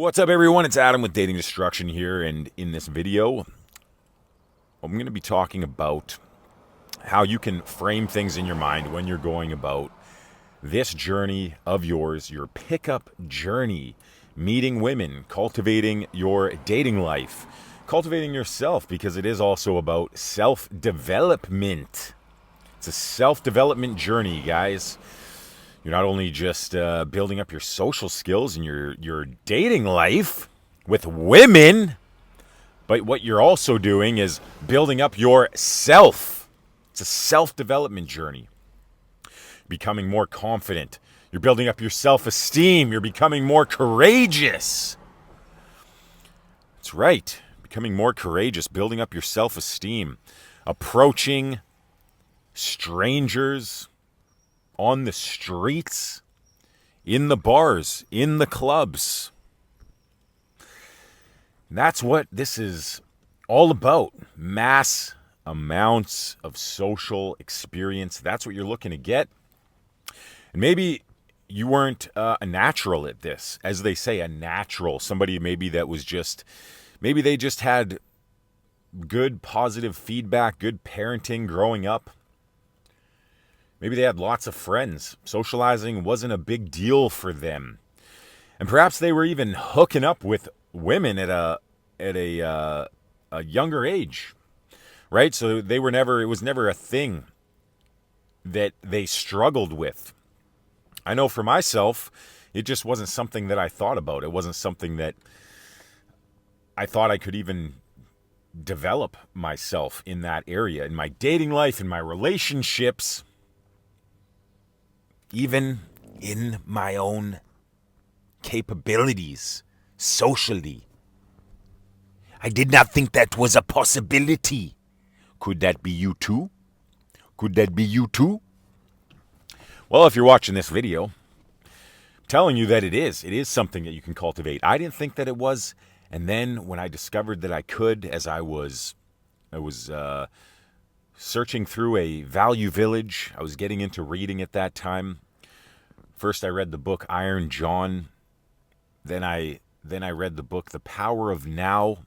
What's up, everyone? It's Adam with Dating Destruction here, and in this video, I'm going to be talking about how you can frame things in your mind when you're going about this journey of yours, your pickup journey, meeting women, cultivating your dating life, cultivating yourself, because it is also about self-development. It's a self-development journey, guys. You're not only just building up your social skills and your dating life with women, but what you're also doing is building up yourself. It's a self-development journey. Becoming more confident. You're building up your self-esteem. You're becoming more courageous. That's right. Becoming more courageous, building up your self-esteem. Approaching strangers on the streets, in the bars, in the clubs. That's what this is all about. Mass amounts of social experience. That's what you're looking to get. And maybe you weren't a natural at this. As they say, a natural. Somebody maybe that was just, maybe they just had good positive feedback, good parenting growing up. Maybe they had lots of friends. Socializing wasn't a big deal for them. And perhaps they were even hooking up with women at a younger age. Right? So it was never a thing that they struggled with. I know for myself, it just wasn't something that I thought about. It wasn't something that I thought I could even develop myself in that area, in my dating life, in my relationships, even in my own capabilities socially. I did not think that was a possibility. Could that be you too? Could that be you too? Well, if you're watching this video, I'm telling you that it is. It is something that you can cultivate. I didn't think that it was. And then when I discovered that I could, as I was searching through a value village. I was getting into reading at that time. First, I read the book Iron John. Then I read the book The Power of Now.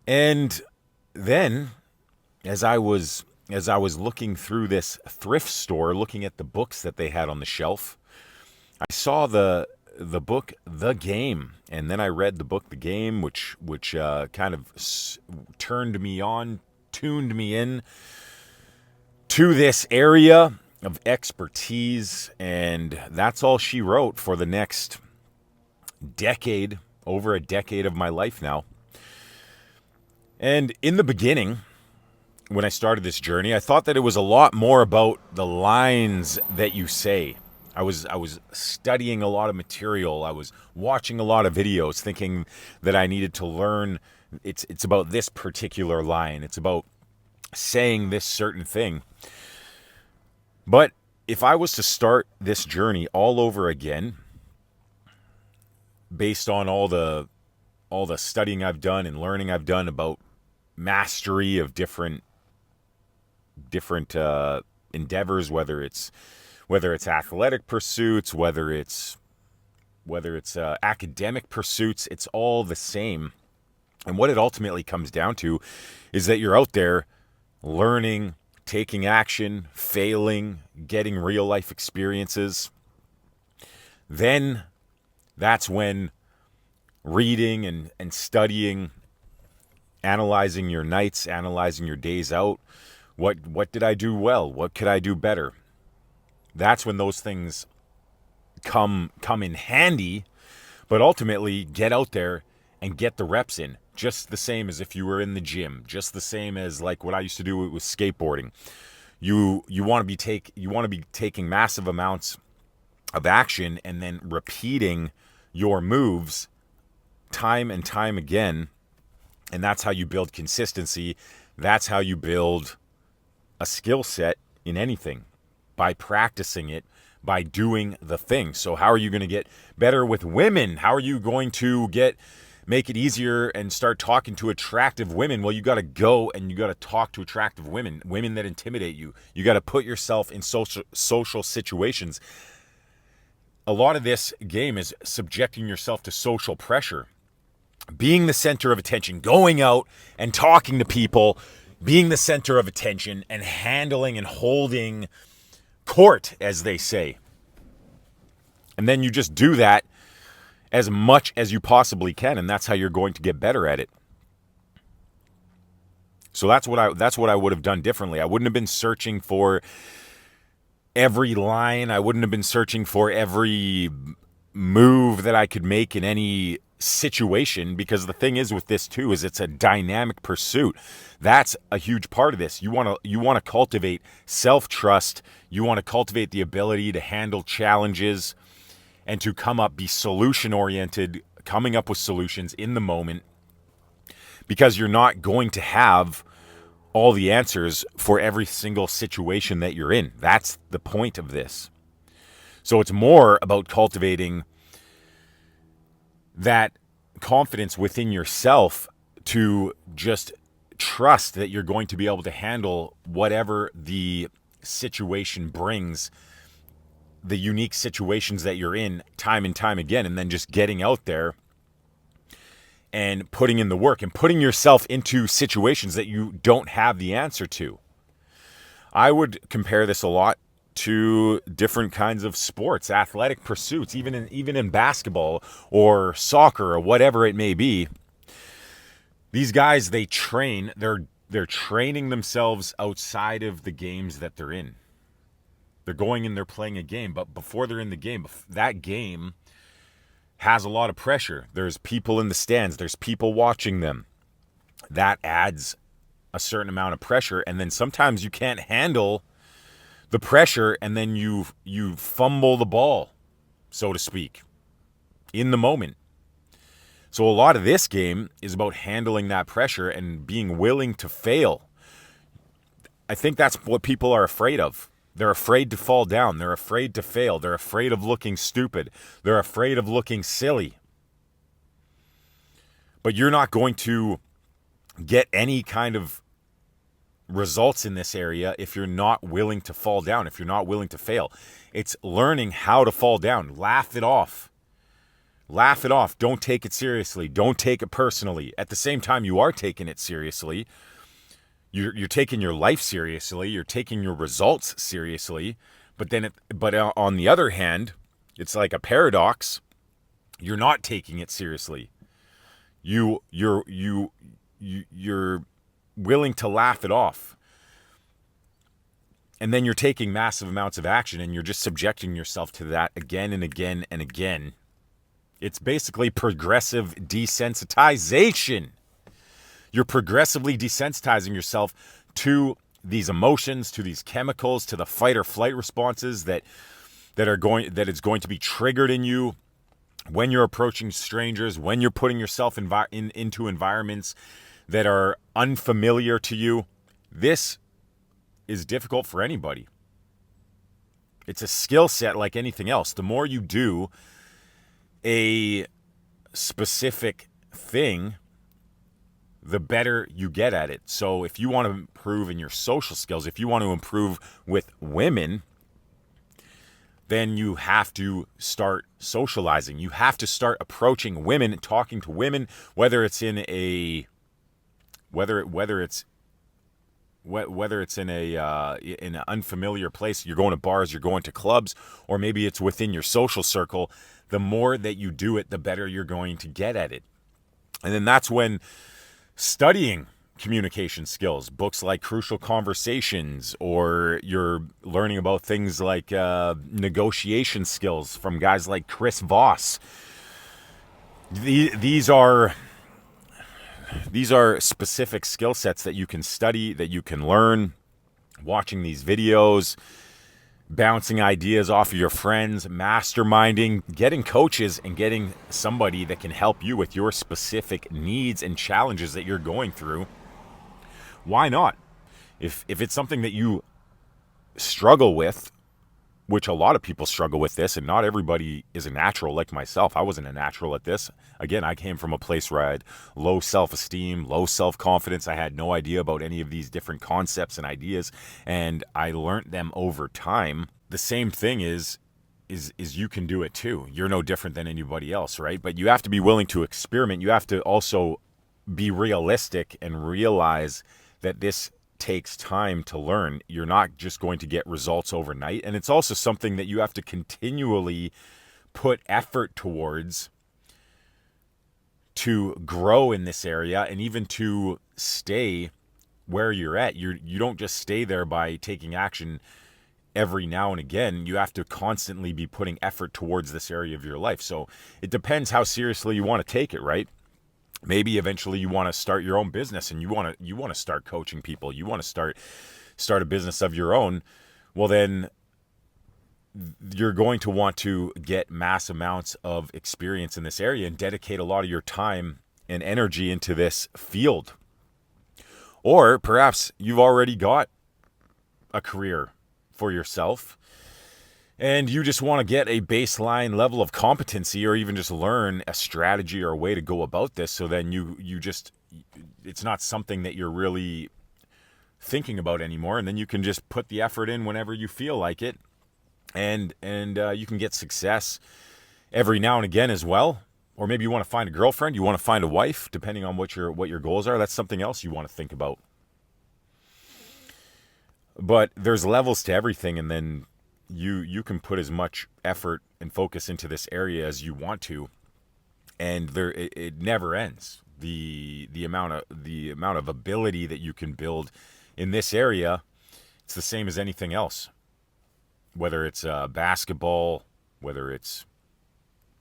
And then, as I was looking through this thrift store, looking at the books that they had on the shelf, I saw the book The Game, and then I read the book The Game, which kind of turned me on, tuned me in to this area of expertise, and that's all she wrote for the next decade, over a decade of my life now. And in the beginning, when I started this journey, I thought that it was a lot more about the lines that you say. I was studying a lot of material. I was watching a lot of videos, thinking that I needed to learn. It's about this particular line. It's about saying this certain thing. But if I was to start this journey all over again, based on all the studying I've done and learning I've done about mastery of different endeavors, whether it's athletic pursuits, whether it's academic pursuits, it's all the same. And what it ultimately comes down to is that you're out there learning, taking action, failing, getting real life experiences. Then that's when reading and studying, analyzing your nights, analyzing your days out. What did I do well? What could I do better? That's when those things come in handy. But ultimately, get out there and get the reps in. Just the same as if you were in the gym. Just the same as like what I used to do with skateboarding. You want to be taking massive amounts of action and then repeating your moves time and time again. And that's how you build consistency. That's how you build a skill set in anything, by practicing it, by doing the thing. So how are you going to get better with women? How are you going to make it easier and start talking to attractive women? Well, you got to go and you got to talk to attractive women that intimidate you. You got to put yourself in social situations. a lot of this game is subjecting yourself to social pressure, being the center of attention, going out and talking to people, being the center of attention and handling and holding court, as they say. And then you just do that as much as you possibly can, and that's how you're going to get better at it. So that's what I would have done differently. I wouldn't have been searching for every line. I wouldn't have been searching for every move that I could make in any situation, because the thing is with this too is it's a dynamic pursuit. That's a huge part of this. You want to cultivate self-trust. You want to cultivate the ability to handle challenges and to be solution-oriented, coming up with solutions in the moment, because you're not going to have all the answers for every single situation that you're in. That's the point of this. So it's more about cultivating that confidence within yourself to just trust that you're going to be able to handle whatever the situation brings, the unique situations that you're in time and time again, and then just getting out there and putting in the work and putting yourself into situations that you don't have the answer to. I would compare this a lot to different kinds of sports, athletic pursuits, even in basketball or soccer or whatever it may be. These guys, they train, they're training themselves outside of the games that they're in. They're going and they're playing a game, but before they're in the game, that game has a lot of pressure. There's people in the stands, there's people watching them. That adds a certain amount of pressure, and then sometimes you can't handle the pressure, and then you fumble the ball, so to speak, in the moment. So a lot of this game is about handling that pressure and being willing to fail. I think that's what people are afraid of. They're afraid to fall down. They're afraid to fail. They're afraid of looking stupid. They're afraid of looking silly. But you're not going to get any kind of results in this area if you're not willing to fall down, if you're not willing to fail. It's learning how to fall down. Laugh it off. Laugh it off. Don't take it seriously. Don't take it personally. At the same time, you are taking it seriously. You're taking your life seriously. You're taking your results seriously. But on the other hand, it's like a paradox. You're not taking it seriously. You're willing to laugh it off. And then you're taking massive amounts of action, and you're just subjecting yourself to that again and again and again. It's basically progressive desensitization. You're progressively desensitizing yourself to these emotions, to these chemicals, to the fight or flight responses that is going to be triggered in you when you're approaching strangers, when you're putting yourself into environments that are unfamiliar to you. This is difficult for anybody. It's a skill set like anything else. The more you do a specific thing, the better you get at it. So if you want to improve in your social skills, if you want to improve with women, then you have to start socializing. You have to start approaching women, talking to women, whether it's in an unfamiliar place. You're going to bars, you're going to clubs, or maybe it's within your social circle. The more that you do it, the better you're going to get at it. And then that's when studying communication skills, books like Crucial Conversations, or you're learning about things like negotiation skills from guys like Chris Voss. These are specific skill sets that you can study, that you can learn, watching these videos, bouncing ideas off of your friends, masterminding, getting coaches, and getting somebody that can help you with your specific needs and challenges that you're going through. Why not? If it's something that you struggle with, which a lot of people struggle with this, and not everybody is a natural like myself. I wasn't a natural at this. Again, I came from a place where I had low self-esteem, low self-confidence. I had no idea about any of these different concepts and ideas, and I learned them over time. The same thing is is you can do it too. You're no different than anybody else, right? But you have to be willing to experiment. You have to also be realistic and realize that this takes time to learn. You're not just going to get results overnight. And it's also something that you have to continually put effort towards to grow in this area and even to stay where you're at. You don't just stay there by taking action every now and again. You have to constantly be putting effort towards this area of your life. So it depends how seriously you want to take it, right? Maybe eventually you want to start your own business and you want to start coaching people. You want to start a business of your own. Well, then you're going to want to get mass amounts of experience in this area and dedicate a lot of your time and energy into this field. Or perhaps you've already got a career for yourself and you just want to get a baseline level of competency or even just learn a strategy or a way to go about this. So then it's not something that you're really thinking about anymore. And then you can just put the effort in whenever you feel like it. And you can get success every now and again as well. Or maybe you want to find a girlfriend, you want to find a wife, depending on what your goals are. That's something else you want to think about. But there's levels to everything, and then you can put as much effort and focus into this area as you want to, and it never ends. The amount of ability that you can build in this area, it's the same as anything else. Whether it's basketball, whether it's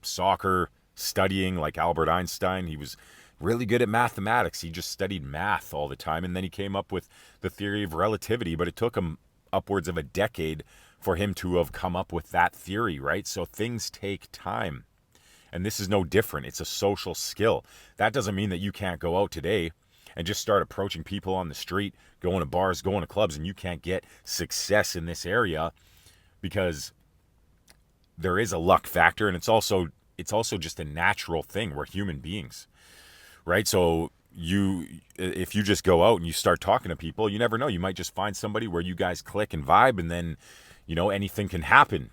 soccer, studying like Albert Einstein, he was really good at mathematics. He just studied math all the time, and then he came up with the theory of relativity, but it took him upwards of a decade for him to have come up with that theory, right? So things take time, and this is no different. It's a social skill. That doesn't mean that you can't go out today and just start approaching people on the street, going to bars, going to clubs, and you can't get success in this area, because there is a luck factor, and it's also just a natural thing. We're human beings, right? So if you just go out and you start talking to people, you never know. You might just find somebody where you guys click and vibe, and then, anything can happen.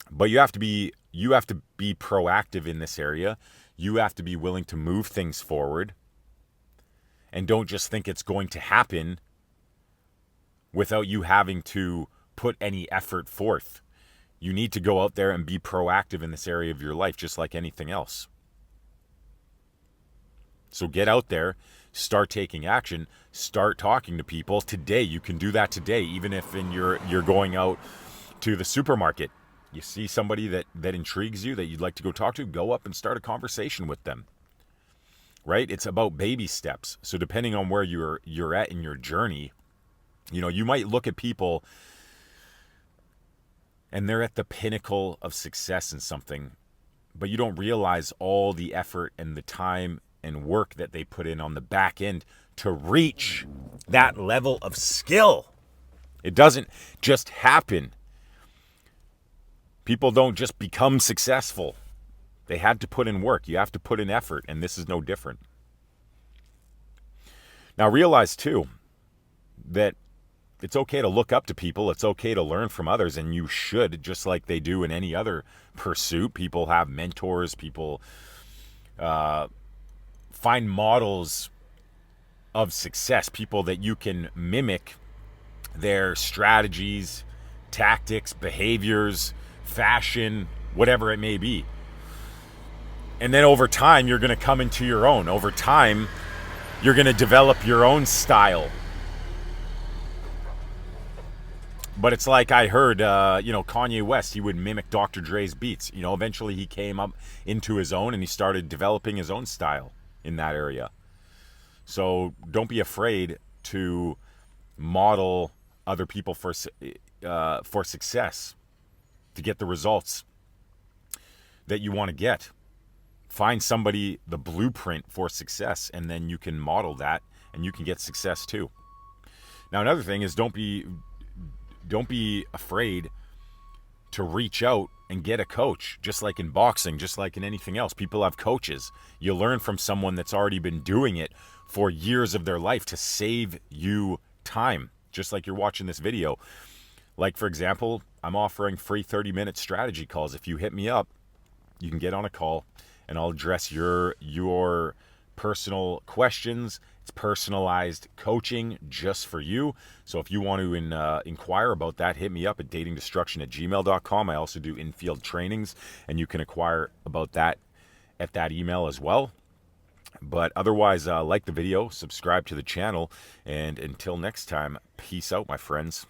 But you have to be proactive in this area. You have to be willing to move things forward, and don't just think it's going to happen without you having to put any effort forth. You need to go out there and be proactive in this area of your life, just like anything else. So get out there, start taking action, start talking to people today. You can do that today, even if you're going out to the supermarket. You see somebody that intrigues you, that you'd like to go talk to, go up and start a conversation with them. Right? It's about baby steps. So depending on where you're at in your journey, you might look at people and they're at the pinnacle of success in something, but you don't realize all the effort and the time and work that they put in on the back end to reach that level of skill. It doesn't just happen. People don't just become successful. They had to put in work. You have to put in effort, and this is no different. Now realize too that it's okay to look up to people. It's okay to learn from others, and you should, just like they do in any other pursuit. People have mentors. People find models of success, people that you can mimic their strategies, tactics, behaviors, fashion, whatever it may be. And then over time, you're going to come into your own. Over time, you're going to develop your own style. But it's like I heard, Kanye West, he would mimic Dr. Dre's beats. Eventually he came up into his own and he started developing his own style in that area. So don't be afraid to model other people for success, to get the results that you want to get. Find somebody, the blueprint for success, and then you can model that and you can get success too. Now, another thing is don't be afraid to reach out and get a coach, just like in boxing, just like in anything else. People have coaches. You learn from someone that's already been doing it for years of their life to save you time, just like you're watching this video. Like, for example, I'm offering free 30-minute strategy calls. If you hit me up, you can get on a call and I'll address your personal questions. It's personalized coaching just for you. So if you want to inquire about that, hit me up at datingdestruction@gmail.com. I also do in-field trainings, and you can inquire about that at that email as well. But otherwise, like the video, subscribe to the channel, and until next time, peace out, my friends.